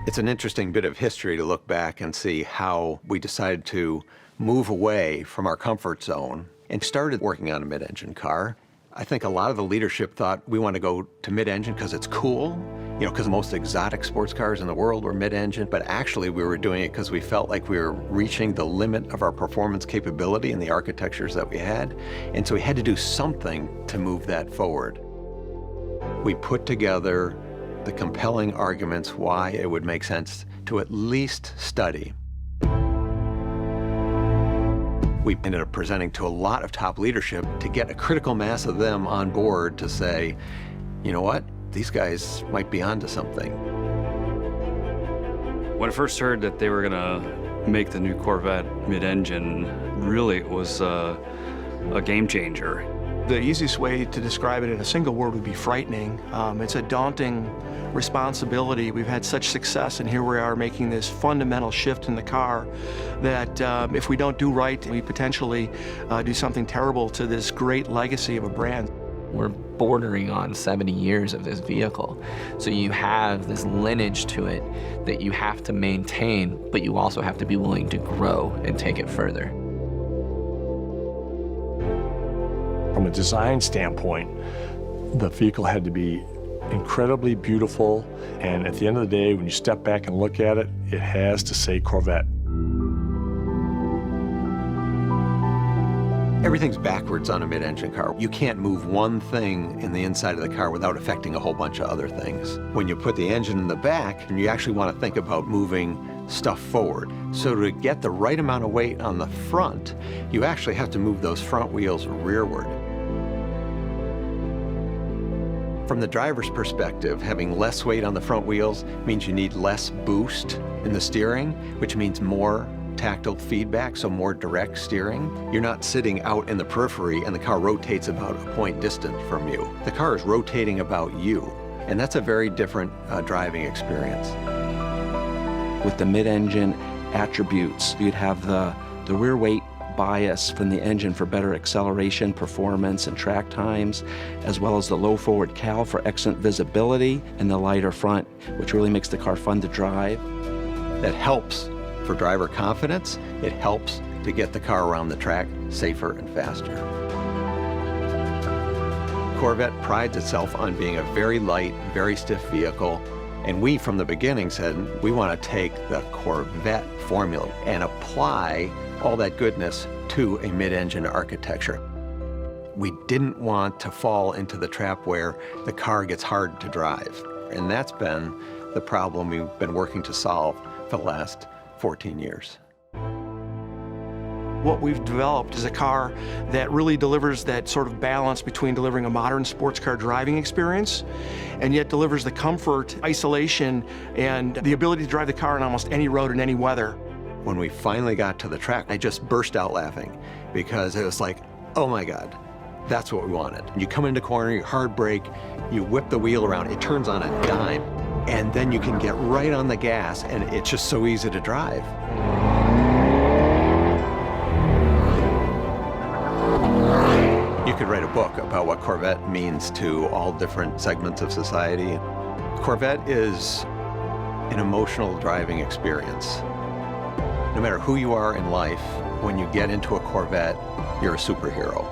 It's an interesting bit of history to look back and see how we decided to move away from our comfort zone and started working on a mid-engine car. I think a lot of the leadership thought we want to go to mid-engine because it's cool, because the most exotic sports cars in the world were mid-engine, but actually we were doing it because we felt like we were reaching the limit of our performance capability in the architectures that we had, and so we had to do something to move that forward. We put together the compelling arguments why it would make sense to at least study. We ended up presenting to a lot of top leadership to get a critical mass of them on board to say, you know what, these guys might be onto something. When I first heard that they were gonna make the new Corvette mid-engine, really it was a game changer. The easiest way to describe it in a single word would be frightening. It's a daunting responsibility. We've had such success, and here we are making this fundamental shift in the car that if we don't do right, we potentially do something terrible to this great legacy of a brand. We're bordering on 70 years of this vehicle. So you have this lineage to it that you have to maintain, but you also have to be willing to grow and take it further. From a design standpoint, the vehicle had to be incredibly beautiful, and at the end of the day, when you step back and look at it, it has to say Corvette. Everything's backwards on a mid-engine car. You can't move one thing in the inside of the car without affecting a whole bunch of other things. When you put the engine in the back, you actually want to think about moving stuff forward. So to get the right amount of weight on the front, you actually have to move those front wheels rearward. From the driver's perspective, having less weight on the front wheels means you need less boost in the steering, which means more tactile feedback, so more direct steering. You're not sitting out in the periphery and the car rotates about a point distant from you. The car is rotating about you, and that's a very different driving experience. With the mid-engine attributes, you'd have the rear weight bias from the engine for better acceleration, performance, and track times, as well as the low forward cowl for excellent visibility, and the lighter front, which really makes the car fun to drive. That helps for driver confidence. It helps to get the car around the track safer and faster. Corvette prides itself on being a very light, very stiff vehicle, and we from the beginning said we want to take the Corvette formula and apply all that goodness to a mid-engine architecture. We didn't want to fall into the trap where the car gets hard to drive, and that's been the problem we've been working to solve for the last 14 years. What we've developed is a car that really delivers that sort of balance between delivering a modern sports car driving experience and yet delivers the comfort, isolation, and the ability to drive the car on almost any road in any weather. When we finally got to the track, I just burst out laughing because it was like, oh my God, that's what we wanted. You come into corner, you hard brake, you whip the wheel around, it turns on a dime, and then you can get right on the gas, and it's just so easy to drive. You could write a book about what Corvette means to all different segments of society. Corvette is an emotional driving experience. No matter who you are in life, when you get into a Corvette, you're a superhero.